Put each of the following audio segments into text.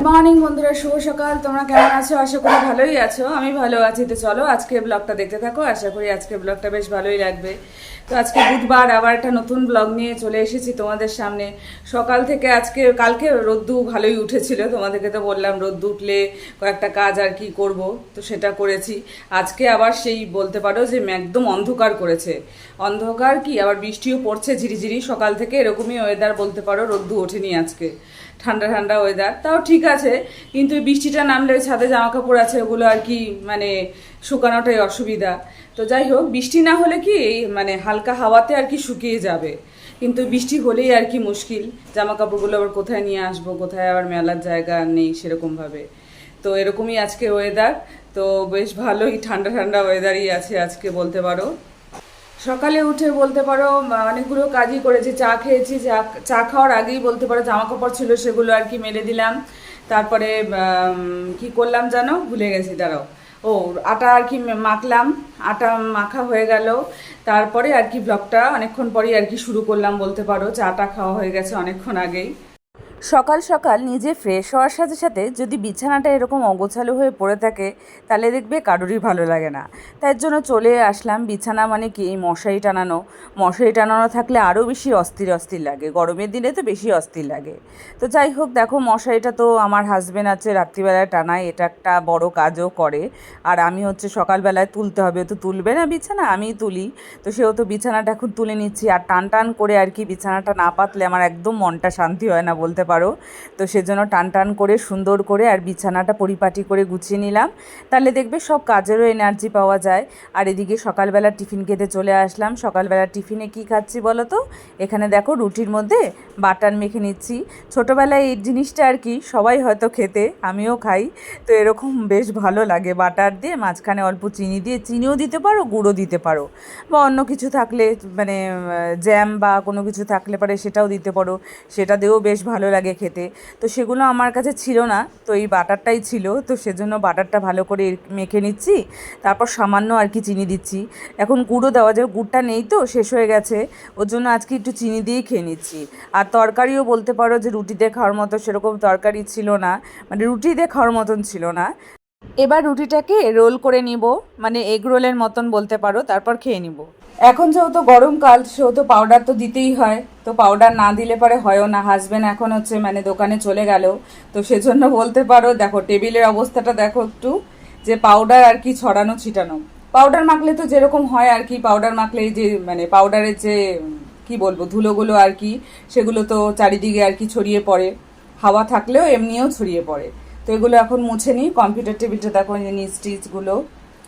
Morning বন্ধুরা, শুভ সকাল। তোমরা কেমন আছো? আশা করি ভালোই আছো। আমি ভালো আছি। তো চলো আজকে ব্লগটা দেখতে থাকো। আশা করি আজকে ব্লগটা বেশ ভালোই লাগবে। তো আজকে বুধবার, আবার একটা নতুন ব্লগ নিয়ে চলে এসেছি তোমাদের সামনে। সকাল থেকে কালকে রোদ্দু ভালোই উঠেছিল, তোমাদেরকে তো বললাম রোদ্দু উঠলে কয়েকটা কাজ আর কি করব, তো সেটা করেছি। আজকে আবার সেই বলতে পারো যে একদম অন্ধকার করেছে। অন্ধকার কি, আবার বৃষ্টিও পড়ছে ঝিরিঝিরি সকাল থেকে, এরকমই ওয়েদার বলতে পারো। রোদ্দু ওঠেনি আজকে, ঠান্ডা ঠান্ডা ওয়েদার, তাও ঠিক আছে। কিন্তু বৃষ্টিটা নামলে ছাদে জামা কাপড় আছে, ওগুলো আর কি মানে শুকানোটাই অসুবিধা। তো যাই হোক, বৃষ্টি না হলে কি মানে হালকা হাওয়াতে আর কি শুকিয়ে যাবে, কিন্তু বৃষ্টি হলেই আর কি মুশকিল। জামা কাপড়গুলো আবার কোথায় নিয়ে আসবো, কোথায় আবার মেলার জায়গা নেই সেরকমভাবে। তো এরকমই আজকে ওয়েদার। তো বেশ ভালোই ঠান্ডা ঠান্ডা ওয়েদারই আছে আজকে বলতে পারো। সকালে উঠে বলতে পারো অনেকগুলো কাজই করেছি। চা খেয়েছি, চা খাওয়ার আগেই বলতে পারো জামা কাপড় ছিল সেগুলো আর কি মেলে দিলাম। তারপরে কি করলাম জানো, ভুলে গেছি, দাঁড়াও। ও, আটা আর কি মাখলাম, আটা মাখা হয়ে গেল। তারপরে আর কি ব্লগটা অনেকক্ষণ পরেই আর কি শুরু করলাম বলতে পারো। চাটা খাওয়া হয়ে গেছে অনেকক্ষণ আগেই। সকাল সকাল নিজে ফ্রেশ হওয়ার সাথে সাথে যদি বিছানাটা এরকম অগোছালো হয়ে পড়ে থাকে, তাহলে দেখবে কারোরই ভালো লাগে না। তাই জন্য চলে আসলাম। বিছানা মানে কি, মশারি টানানো। মশারি টানানো থাকলে আরও বেশি অস্থির অস্থির লাগে, গরমের দিনে তো বেশি অস্থির লাগে। তো যাই হোক, দেখো মশারিটা তো আমার হাজব্যান্ড আছে রাত্রিবেলায় টানায়, এটা একটা বড় কাজও করে। আর আমি হচ্ছে সকালবেলায় তুলতে হবে, তো তুলবে না বিছানা, আমিই তুলি। তো সেহেতু বিছানাটা এখন তুলে নিচ্ছি। আর টান টান করে আর কি বিছানাটা না পাতলে আমার একদম মনটা শান্তি হয় না বলতে পারো। তো সেজন্য টান টান করে সুন্দর করে আর বিছানাটা পরিপাটি করে গুছিয়ে নিলাম। তাহলে দেখবে সব কাজেরও এনার্জি পাওয়া যায়। আর এদিকে সকালবেলা টিফিন খেতে চলে আসলাম। সকালবেলা টিফিনে কি খাচ্ছি বলো তো? এখানে দেখো রুটির মধ্যে বাটার মেখে নিচ্ছি। ছোটোবেলায় এই জিনিসটা আর কি সবাই হয়তো খেতে, আমিও খাই। তো এরকম বেশ ভালো লাগে, বাটার দিয়ে মাঝখানে অল্প চিনি দিয়ে, চিনিও দিতে পারো, গুঁড়ো দিতে পারো, বা অন্য কিছু থাকলে মানে জ্যাম বা কোনো কিছু থাকলে পরে সেটাও দিতে পারো, সেটা দিয়েও বেশ ভালো লাগে খেতে। তো সেগুলো আমার কাছে ছিল না, তো এই বাটারটাই ছিল, তো সেজন্য বাটারটা ভালো করে মেখে নিচ্ছি। তারপর সামান্য আর কি চিনি দিচ্ছি। এখন গুঁড়ো দেওয়া যায়, গুড়টা নেই তো, শেষ হয়ে গেছে, ওর জন্য আজকে একটু চিনি দিয়েই খেয়ে নিচ্ছি। আর তরকারিও বলতে পারো যে রুটি দিয়ে খাওয়ার মতো সেরকম তরকারি ছিল না, মানে রুটি দিয়ে খাওয়ার মতন ছিল না। এবার রুটিটাকে রোল করে নিব, মানে এগ রোলের মতন বলতে পারো, তারপর খেয়ে নিব। এখন যেহেতু গরমকাল, সেহেতু পাউডার তো দিতেই হয়। তো পাউডার না দিলে পরে হয়ও না। হাজব্যান্ড এখন হচ্ছে মানে দোকানে চলে গেল, তো সেজন্য বলতে পারো দেখো টেবিলের অবস্থাটা দেখো একটু, যে পাউডার আর কি ছড়ানো ছিটানো। পাউডার মাখলে তো যেরকম হয় আর কি, পাউডার মাখলে যে মানে পাউডারের যে কি বলবো ধুলোগুলো আর কি, সেগুলো তো চারিদিকে আর কি ছড়িয়ে পড়ে, হাওয়া থাকলেও এমনিও ছড়িয়ে পড়ে। তো এগুলো এখন মুছে নিই। কম্পিউটার টেবিলটা দেখো, নিচ টিচগুলো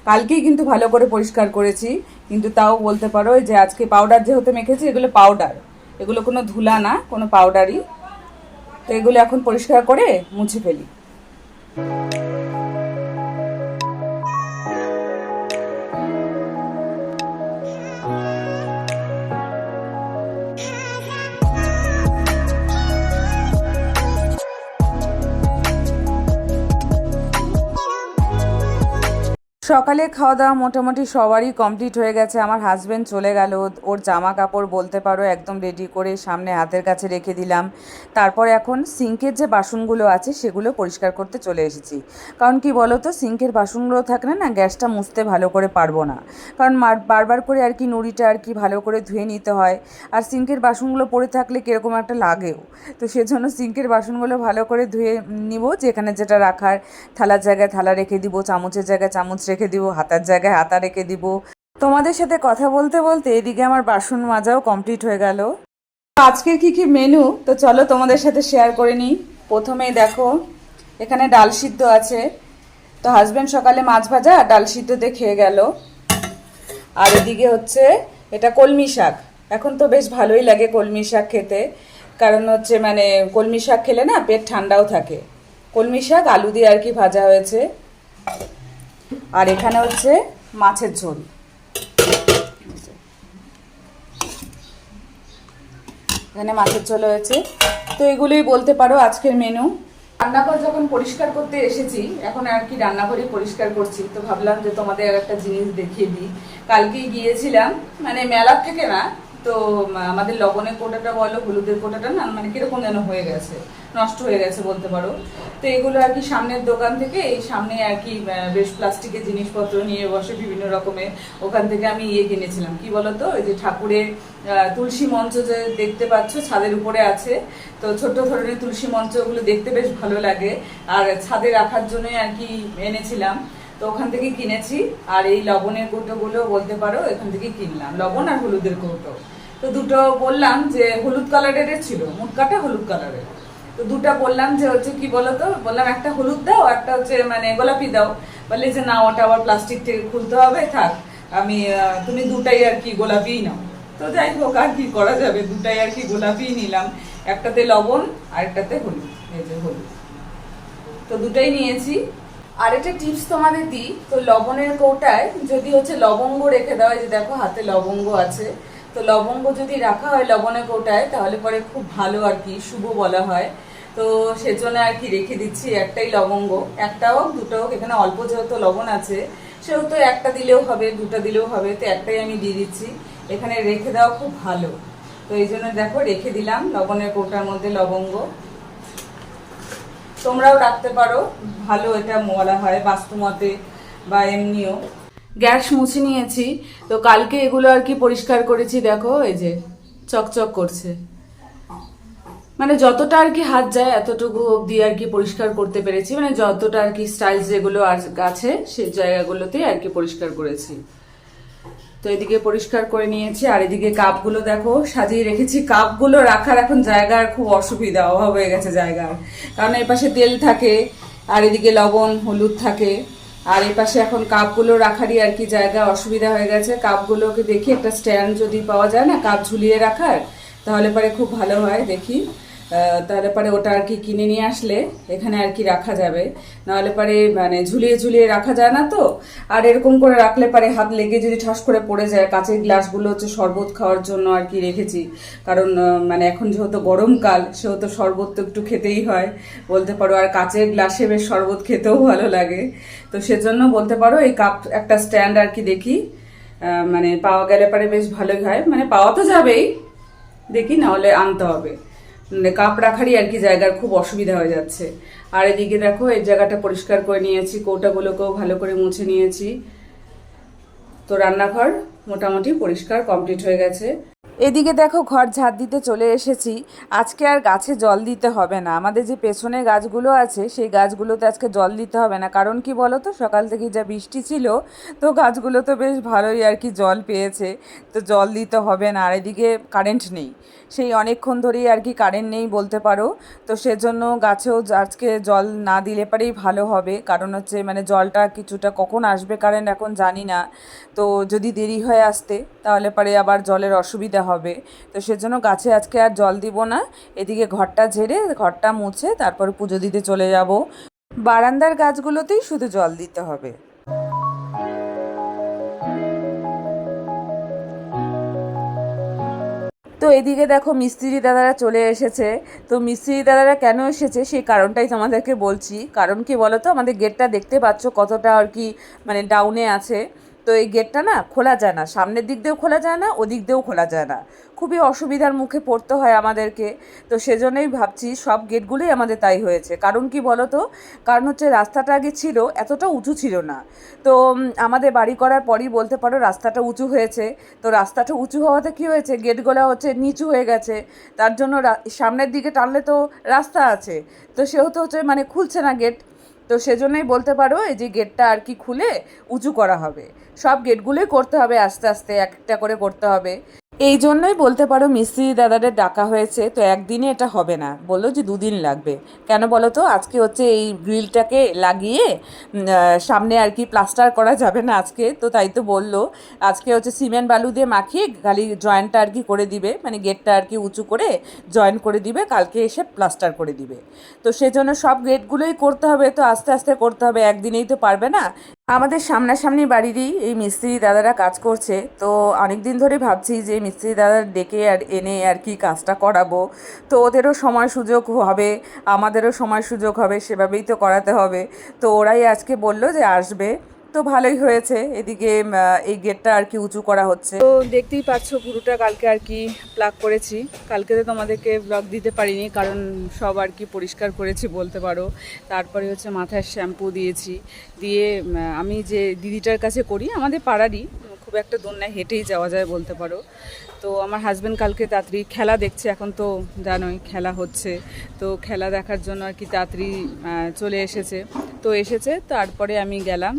কালকেই কিন্তু ভালো করে পরিষ্কার করেছি, কিন্তু তাও বলতে পারো যে আজকে পাউডার যেহেতু মেখেছি, এগুলো পাউডার, এগুলো কোনো ধুলা না, কোনো পাউডারই। তো এগুলো এখন পরিষ্কার করে মুছে ফেলি। সকালে খাওয়া দাওয়া মোটামুটি সবারই কমপ্লিট হয়ে গেছে। আমার হাজব্যান্ড চলে গেল, ওর জামা কাপড় বলতে পারো একদম রেডি করে সামনে হাতের কাছে রেখে দিলাম। তারপর এখন সিঙ্কের যে বাসনগুলো আছে সেগুলো পরিষ্কার করতে চলে এসেছি। কারণ কি বলো তো, সিঙ্কের বাসনগুলো থাকলে না গ্যাসটা মুছতে ভালো করে পারবো না, কারণ বারবার করে আর কি নুড়িটা আর কি ভালো করে ধুয়ে নিতে হয়। আর সিঙ্কের বাসনগুলো পড়ে থাকলে কীরকম একটা লাগেও। তো সেজন্য সিঙ্কের বাসনগুলো ভালো করে ধুয়ে নিব। যেখানে যেটা রাখার, থালার জায়গায় থালা রেখে দিব, চামচের জায়গায় চামচ রেখে দিব, হাতার জায়গায় হাতা রেখে দিব। তোমাদের সাথে কথা বলতে বলতে এদিকে আমার বাসন মাজাও কমপ্লিট হয়ে গেল। আজকের কি কি মেনু, তো চলো তোমাদের সাথে শেয়ার করে নিই। প্রথমেই দেখো এখানে ডাল সিদ্ধ আছে। তো হাজব্যান্ড সকালে মাছ ভাজা আর ডাল সিদ্ধতে খেয়ে গেল। আর এদিকে হচ্ছে এটা কলমি শাক। এখন তো বেশ ভালোই লাগে কলমি শাক খেতে, কারণ হচ্ছে মানে কলমি শাক খেলে না পেট ঠান্ডাও থাকে। কলমি শাক আলু দিয়ে আর কি ভাজা হয়েছে। আর এখানে হচ্ছে মাছের ঝোল। এখানে মাছের ঝোল হয়েছে। তো এগুলোই বলতে পারো আজকের মেনু। রান্নাঘর যখন পরিষ্কার করতে এসেছি, এখন আর কি রান্নাঘরই পরিষ্কার করছি, তো ভাবলাম যে তোমাদের আর একটা জিনিস দেখিয়ে দিই। কালকেই গিয়েছিলাম, মানে মেলার থেকে না, তো আমাদের লবণের কোটাটা বলো হলুদের কোটাটা না মানে কিরকম যেন হয়ে গেছে, নষ্ট হয়ে গেছে বলতে পারো। তো এগুলো আর কি সামনের দোকান থেকে, এই সামনে আর কি বেশ প্লাস্টিকের জিনিসপত্র নিয়ে বসে বিভিন্ন রকমের, ওখান থেকে আমি কিনেছিলাম কি বলতো, ওই যে ঠাকুরের তুলসী মঞ্চ যে দেখতে পাচ্ছ ছাদের উপরে আছে, তো ছোট্ট ধরনের তুলসী মঞ্চ, ওগুলো দেখতে বেশ ভালো লাগে, আর ছাদে রাখার জন্য আর কি এনেছিলাম, তো ওখান থেকে কিনেছি। আর এই লবণের কৌটোগুলো বলতে পারো এখান থেকে কিনলাম, লবণ আর হলুদের কৌটো। তো দুটো বললাম যে হলুদ কালারের ছিল, মুটকাটা হলুদ কালারের, তো দুটা বললাম যে হচ্ছে কি বলতো, বললাম একটা হলুদ দাও, একটা হচ্ছে মানে গোলাপি দাও, বলে যে না ওটা আবার প্লাস্টিক থেকে খুলতে হবে, থাক আমি তুমি দুটাই আর কি গোলাপিই নাও। তো যাই হোক আর কি করা যাবে, দুটাই আর কি গোলাপিই নিলাম, একটাতে লবণ আর একটাতে হলুদ, এই যে হলুদ, তো দুটাই নিয়েছি। আর একটা টিপস তোমাদের দিই, তো লবণের কৌটায় যদি হচ্ছে লবঙ্গ রেখে দেওয়া, যে দেখো হাতে লবঙ্গ আছে, তো লবঙ্গ যদি রাখা হয় লবণের কৌটায় তাহলে পরে খুব ভালো আর কি, শুভ বলা হয়। তো সেজন্য আর কি রেখে দিচ্ছি একটাই লবঙ্গ, একটা হোক দুটো হোক, এখানে অল্প যেহেতু লবণ আছে সেহেতু একটা দিলেও হবে, দুটো দিলেও হবে, তো একটাই আমি দিয়ে দিচ্ছি, এখানে রেখে দেওয়া খুব ভালো। তো এই জন্য দেখো রেখে দিলাম লবণের কৌটার মধ্যে লবঙ্গ, তোমরাও রাখতে পারো, ভালো এটা বলা হয় বাস্তুমতে বা এমনিও। গ্যাস মুছে নিয়েছি, তো কালকে এগুলো আর কি পরিষ্কার করেছি, দেখো এই যে চকচক করছে, মানে যতটা আর কি হাত যায় এতটুকু অব্দি আর কি পরিষ্কার করতে পেরেছি, মানে যতটা আর কি স্টাইলস যেগুলো আছে সেই জায়গাগুলোতে আর কি পরিষ্কার করেছি। তো এদিকে পরিষ্কার করে নিয়েছি, আর এদিকে কাপগুলো দেখো সাজিয়ে রেখেছি, কাপগুলো রাখার এখন জায়গার খুব অসুবিধা, অভাব হয়ে গেছে জায়গার, কারণ এই পাশে তেল থাকে আর এদিকে লবণ হলুদ থাকে, আর এই পাশে এখন কাপগুলো রাখারই আর কি জায়গা অসুবিধা হয়ে গেছে। কাপগুলোকে দেখি একটা স্ট্যান্ড যদি পাওয়া যায় না কাপ ঝুলিয়ে রাখার, তাহলে পরে খুব ভালো হয়, দেখি তাহলে পরে ওটা আর কি কিনে নিয়ে আসলে এখানে আর কি রাখা যাবে, নাহলে পরে মানে ঝুলিয়ে ঝুলিয়ে রাখা যায় না তো, আর এরকম করে রাখলে পরে হাত লেগে যদি ঠাস করে পড়ে যায়। কাঁচের গ্লাসগুলো হচ্ছে শরবত খাওয়ার জন্য আর কি রেখেছি, কারণ মানে এখন যেহেতু গরমকাল সেহেতু শরবত তো একটু খেতেই হয় বলতে পারো, আর কাঁচের গ্লাসে বেশ শরবত খেতেও ভালো লাগে, তো সেজন্য বলতে পারো এই কাপ একটা স্ট্যান্ড আর কি দেখি মানে পাওয়া গেলে পরে বেশ ভালোই হয়, মানে পাওয়া তো যাবেই, দেখি না হলে আনতে হবে, কাপ রাখারই আর কি জায়গার খুব অসুবিধা হয়ে যাচ্ছে। আর এদিকে দেখো এই জায়গাটা পরিষ্কার করে নিয়েছি, কৌটাগুলোকেও ভালো করে মুছে নিয়েছি, তো রান্নাঘর মোটামুটি পরিষ্কার কমপ্লিট হয়ে গেছে। এদিকে দেখো ঘর ঝাড় দিতে চলে এসেছি, আজকে আর গাছে জল দিতে হবে না, আমাদের যে পেছনে গাছগুলো আছে সেই গাছগুলোতে আজকে জল দিতে হবে না, কারণ কি বলো তো সকাল থেকে যা বৃষ্টি ছিল, তো গাছগুলো তো বেশ ভালোই আর কি জল পেয়েছে, তো জল দিতে হবে না। আর এদিকে কারেন্ট নেই, সেই অনেকক্ষণ ধরেই আর কি কারেন্ট নেই বলতে পারো, তো সেজন্য গাছেও আজকে জল না দিলে পারেই ভালো হবে, কারণ হচ্ছে মানে জলটা কিছুটা কখন আসবে কারেন্ট এখন জানি না, তো যদি দেরি হয়ে আসতে তাহলে পরে আবার জলের অসুবিধা হবে, তো সেজন্য গাছে আজকে আর জল দিব না। এদিকে ঘরটা ঝেড়ে ঘরটা মুছে তারপর পুজো দিতে চলে যাব, বারান্দার গাছগুলোতেই শুধু জল দিতে হবে। তো এদিকে দেখো মিস্ত্রি দাদারা চলে এসেছে, তো মিস্ত্রি দাদারা কেন এসেছে সেই কারণটাই তোমাদেরকে বলছি, কারণ কি বলো তো আমাদের গেটটা দেখতে পাচ্ছ কতটা আর কি মানে ডাউনে আছে, তো এই গেটটা না খোলা যায় না, সামনের দিক দিয়েও খোলা যায় না, ওদিক দিয়েও খোলা যায় না, খুবই অসুবিধার মুখে পড়তে হয় আমাদেরকে, তো সেজন্যই ভাবছি সব গেটগুলোই আমাদের তাই হয়েছে, কারণ কি বলো তো, কারণ হচ্ছে রাস্তাটা আগে ছিল এতটা উঁচু ছিল না, তো আমাদের বাড়ি করার পরই বলতে পারো রাস্তাটা উঁচু হয়েছে, তো রাস্তাটা উঁচু হওয়াতে কী হয়েছে গেটগুলো হচ্ছে নিচু হয়ে গেছে, তার জন্য সামনের দিকে টানলে তো রাস্তা আছে, তো সেহেতু হচ্ছে মানে খুলছে না গেট, তো সেজন্যই বলতে পারো এই যে গেটটা আর কি খুলে উঁচু করা হবে, সব গেটগুলোই করতে হবে আস্তে আস্তে এক একটা করে করতে হবে, এই জন্যই বলতে পারো মিস্ত্রি দাদাদের ডাকা হয়েছে, তো একদিনে এটা হবে না, বললো যে 2 দিন লাগবে, কেন বলো তো আজকে হচ্ছে এই গ্রিলটাকে লাগিয়ে সামনে আর কি প্লাস্টার করা যাবে না আজকে, তো তাই তো বললো আজকে হচ্ছে সিমেন্ট বালু দিয়ে মাখিয়ে খালি জয়েন্টটা আর কি করে দিবে, মানে গেটটা আর কি উঁচু করে জয়েন করে দিবে, কালকে এসে প্লাস্টার করে দিবে, তো সেজন্য সব গেটগুলোই করতে হবে, তো আস্তে আস্তে করতে হবে, একদিনেই তো পারবে না। আমাদের সামনাসামনি বাড়িরই এই মিস্ত্রি দাদারা কাজ করছে, তো অনেক দিন ধরে ভাবছি যে মিস্ত্রি দাদা ডেকে আর এনে আর কি কাজটা করাবো, তো ওদেরও সময় সুযোগ হবে আমাদেরও সময় সুযোগ হবে, সেভাবেই তো করাতে হবে, তো ওরাই আজকে বললো যে আসবে, তো ভালোই হয়েছে। এদিকে এই গেটটা আর কি উঁচু করা হচ্ছে। তো দেখতেই পাচ্ছ পুরোটা কালকে আর কি প্লাগ করেছি। কালকে তো তোমাদেরকে ব্লগ দিতে পারিনি, কারণ সব আর কি পরিষ্কার করেছি বলতে পারো। তারপরে হচ্ছে মাথায় শ্যাম্পু দিয়েছি, দিয়ে আমি যে দিদিটার কাছে করি আমাদের পাড়ারই, খুব একটা দূর নাই, হেঁটেই যাওয়া যায় বলতে পারো। তো আমার হাজব্যান্ড কালকে তাড়াতাড়ি খেলা দেখছে, এখন তো জানোই খেলা হচ্ছে, তো খেলা দেখার জন্য আর কি তাড়াতাড়ি চলে এসেছে। তো এসেছে, তারপরে আমি গেলাম,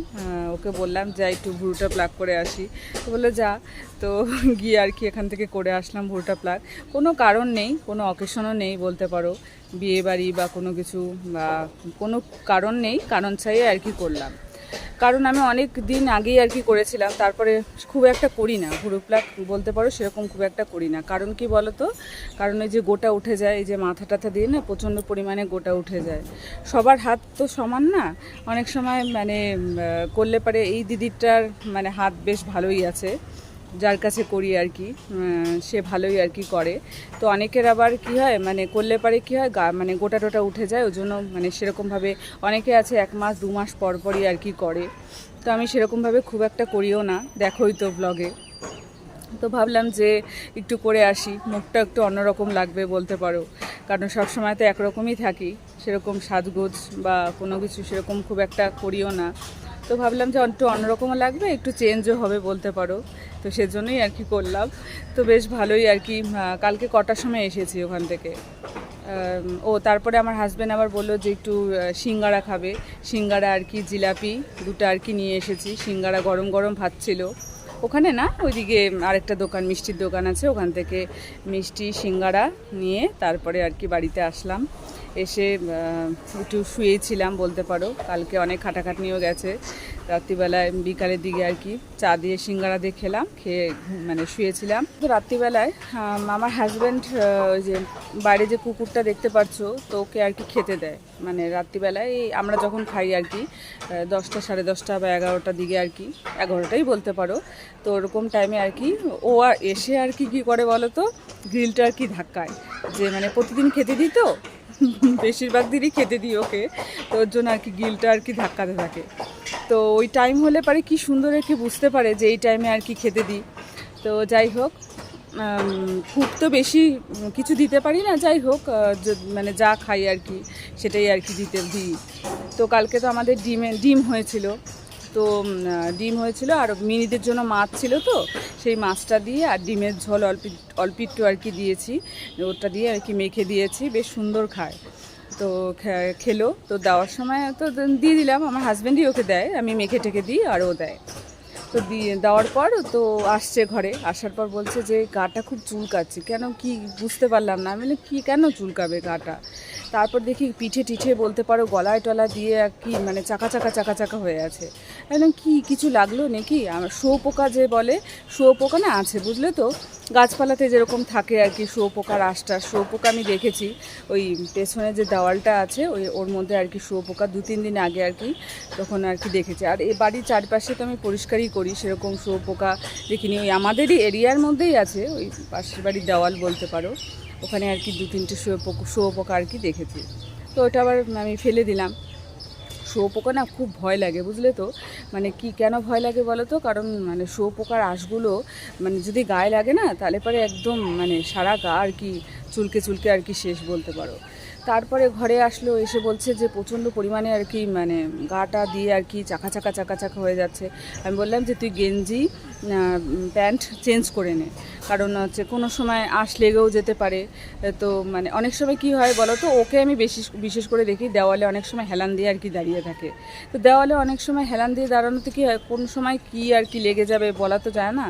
ওকে বললাম যা একটু ভুরুটা প্লাগ করে আসি। তো বললো যা। তো গিয়ে আর কি এখান থেকে করে আসলাম ভুরুটা প্লাগ। কোনো কারণ নেই, কোনো অকেশনও নেই বলতে পারো, বিয়ে বাড়ি বা কোনো কিছু বা কোনো কারণ নেই, কারণ চাই আর কি করলাম। কারণ আমি অনেক দিন আগেই আর কি করেছিলাম, তারপরে খুব একটা করি না ভুরু প্লাগ বলতে পারো, সেরকম খুব একটা করি না। কারণ কি বলো তো, কারণ এই যে গোটা উঠে যায়, এই যে মাথা টাথা দিয়ে না প্রচণ্ড পরিমাণে গোটা উঠে যায়। সবার হাত তো সমান না, অনেক সময় মানে করলে পারে। এই দিদিটার মানে হাত বেশ ভালোই আছে, যার কাছে করি আর কি, সে ভালোই আর কি করে। তো অনেকের আবার কি হয়, মানে করলে পারে কি হয়, মানে গোটা টোটা উঠে যায়, ওই জন্য মানে সেরকমভাবে অনেকে আছে 1 মাস 2 মাস পর পরই আর কি করে। তো আমি সেরকমভাবে খুব একটা করিও না, দেখোই তো ব্লগে। তো ভাবলাম যে একটু করে আসি, মুখটা একটু অন্যরকম লাগবে বলতে পারো, কারণ সব সময় তো একরকমই থাকি, সেরকম সাজগোজ বা কোনো কিছু সেরকম খুব একটা করিও না। তো ভাবলাম যে একটু অন্যরকমও লাগবে, একটু চেঞ্জও হবে বলতে পারো, তো সেজন্যই আর কি করলাম। তো বেশ ভালোই আর কি। কালকে কটার সময় এসেছি ওখান থেকে। তারপরে আমার হাজব্যান্ড আবার বললো যে একটু সিঙ্গারা খাবে, সিঙ্গারা আর কি জিলাপি দুটো আর কি নিয়ে এসেছি। সিঙ্গারা গরম গরম ভাত ছিল ওখানে, না ওইদিকে আরেকটা দোকান, মিষ্টির দোকান আছে, ওখান থেকে মিষ্টি সিঙ্গারা নিয়ে তারপরে আর কি বাড়িতে আসলাম। এসে একটু শুয়েছিলাম বলতে পারো, কালকে অনেক খাটাখাটনিও গেছে। রাত্রিবেলায় বিকালের দিকে আর কি চা দিয়ে সিঙ্গারা দিয়ে খেলাম, খেয়ে মানে শুয়েছিলাম। তো রাত্রিবেলায় আমার হাজব্যান্ড ওই যে বাইরে যে কুকুরটা দেখতে পাচ্ছ, তো ওকে আর কি খেতে দেয়, মানে রাত্রিবেলায় এই আমরা যখন খাই আর কি 10টা 10:30 বা 11টার দিকে আর কি, 11টাই বলতে পারো। তো ওরকম টাইমে আর কি ও আর এসে আর কি কী করে বলো তো, গ্রিলটা আর কি ধাক্কায়, যে মানে প্রতিদিন খেতে দিই তো, বেশিরভাগ দিনই খেতে দিই ওকে, তো ওর জন্য আর কি গ্রিলটা আর কি ধাক্কাতে থাকে। তো ওই টাইম হলে পারে কি সুন্দর আর কি বুঝতে পারে যে এই টাইমে আর কি খেতে দিই। তো যাই হোক, খুব তো বেশি কিছু দিতে পারি না, যাই হোক মানে যা খাই আর কি সেটাই আর কি দিই। তো কালকে তো আমাদের ডিম হয়েছিল, তো ডিম হয়েছিল আর মিনিদের জন্য মাছ ছিল, তো সেই মাছটা দিয়ে আর ডিমের ঝোল অল্প একটু আর কি দিয়েছি, ওটা দিয়ে আর কি মেখে দিয়েছি, বেশ সুন্দর খায়। তো খেলো, তো দেওয়ার সময় তো দিয়ে দিলাম, আমার হাজব্যান্ডই ওকে দেয়, আমি মেখে টেকে দিই আর ও দেয়। তো দিয়ে দেওয়ার পর তো আসছে ঘরে, আসার পর বলছে যে গাটা খুব চুলকাচ্ছে, কেন কি বুঝতে পারলাম না। আমি বলি কী কেন চুলকাবে গাটা? তারপর দেখি পিঠে টিঠে বলতে পারো গলায় টলা দিয়ে আর কি মানে চাকা চাকা হয়ে আছে। একদম কি কিছু লাগলো নাকি? আমার শুয়োপোকা যে বলে, শুয়োপোকা না আছে বুঝলে তো, গাছপালাতে যেরকম থাকে আর কি শুয়োপোকার আঁশটা, শুয়োপোকা আমি দেখেছি ওই পেছনে যে দেওয়ালটা আছে ওর মধ্যে আর কি শুয়োপোকা 2-3 দিন আগে আর কি তখন আর কি দেখেছি। আর এই বাড়ির চারপাশে তো আমি পরিষ্কারই করি, সেরকম শুয়োপোকা দেখিনি। ওই আমাদেরই এরিয়ার মধ্যেই আছে, ওই পাশের বাড়ির দেওয়াল বলতে পারো, ওখানে আর কি 2-3টে শুয়োপোকা আর কি দেখেছি। তো ওটা আবার আমি ফেলে দিলাম। শুয়োপোকা না খুব ভয় লাগে বুঝলে তো, মানে কি কেন ভয় লাগে বলো তো, কারণ মানে শুয়োপোকার আঁশগুলো মানে যদি গায়ে লাগে না, তাহলে পরে একদম মানে সারা গা আর কি চুলকে আর কি শেষ বলতে পারো। তারপরে ঘরে আসলো, এসে বলছে যে প্রচণ্ড পরিমাণে আর কি মানে গাটা দিয়ে আর কি চাকা চাকা হয়ে যাচ্ছে। আমি বললাম যে তুই গেঞ্জি প্যান্ট চেঞ্জ করে নে, কারণ হচ্ছে কোনো সময় আঁশ লেগেও যেতে পারে। তো মানে অনেক সময় কি হয় বলো তো, ওকে আমি বিশেষ করে দেখি দেওয়ালে অনেক সময় হেলান দিয়ে আর কি দাঁড়িয়ে থাকে। তো দেওয়ালে অনেক সময় হেলান দিয়ে দাঁড়ানোতে কী হয়, কোন সময় কি আর কি লেগে যাবে বলা তো যায় না।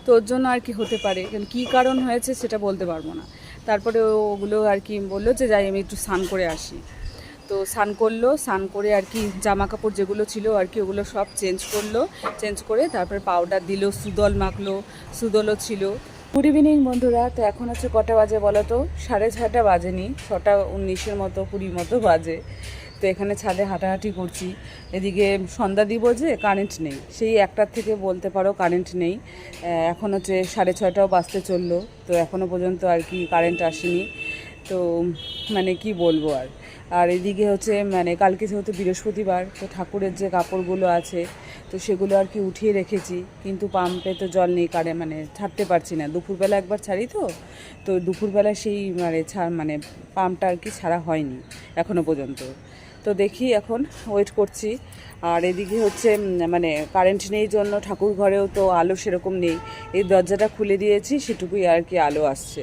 তো ওর জন্য আর কি হতে পারে, কী কারণ হয়েছে সেটা বলতে পারবো না। তারপরে ওগুলো আর কি বললো যে যাই আমি একটু স্নান করে আসি। তো স্নান করলো, স্নান করে আর কি জামা কাপড় যেগুলো ছিল আর কি ওগুলো সব চেঞ্জ করে তারপরে পাউডার দিল, সুদল মাখলো, সুদলও ছিল। গুড ইভিনিং বন্ধুরা। তো এখন হচ্ছে কটা বাজে বলো তো, 6:30 বাজেনি, 6:19 মতো 20 মতো বাজে। তো এখানে ছাদে হাঁটাহাঁটি করছি, এদিকে সন্ধ্যা দিব যে কারেন্ট নেই, সেই 1টার থেকে বলতে পারো কারেন্ট নেই। এখন হচ্ছে 6:30টাও বাজতে চললো, তো এখনও পর্যন্ত আর কি কারেন্ট আসেনি। তো মানে কি বলবো আর এদিকে হচ্ছে মানে কালকে যেহেতু বৃহস্পতিবার, তো ঠাকুরের যে কাপড়গুলো আছে, তো সেগুলো আর কি উঠিয়ে রেখেছি, কিন্তু পাম্পে তো জল নেই, মানে ছাড়তে পারছি না। দুপুরবেলা একবার ছাড়ি, তো দুপুরবেলা সেই মানে পাম্পটা আর কি ছাড়া হয়নি এখনও পর্যন্ত। তো দেখি, এখন ওয়েট করছি। আর এদিকে হচ্ছে মানে কারেন্ট নেই জন্য ঠাকুর ঘরেও তো আলো সেরকম নেই। এই দরজাটা খুলে দিয়েছি, সেটুকুই আর কি আলো আসছে।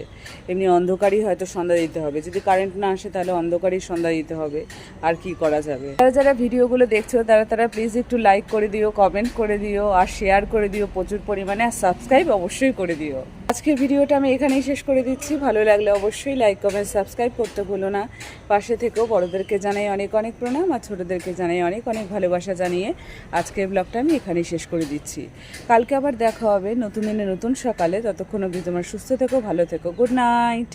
এমনি অন্ধকারই হয়তো সন্ধ্যা দিতে হবে, যদি কারেন্ট না আসে তাহলে অন্ধকারই সন্ধ্যা দিতে হবে, আর কি করা যাবে। যারা যারা ভিডিওগুলো দেখছো তারা প্লিজ একটু লাইক করে দিও, কমেন্ট করে দিও, আর শেয়ার করে দিও প্রচুর পরিমাণে, আর সাবস্ক্রাইব অবশ্যই করে দিও। আজকের ভিডিওটা আমি এখানেই শেষ করে দিচ্ছি। ভালো লাগলে অবশ্যই লাইক, কমেন্ট, সাবস্ক্রাইব করতে ভুলো না। পাশে থেকেও বড়োদেরকে জানাই অনেক অনেক প্রণাম, আর ছোটোদেরকে জানাই অনেক অনেক ভালোবাসা জানিয়ে আজকের ব্লগটা আমি এখানেই শেষ করে দিচ্ছি। কালকে আবার দেখা হবে নতুন দিনে নতুন সকালে। ততক্ষণ অবধি তোমার সুস্থ থেকো, ভালো থেকো। Good night.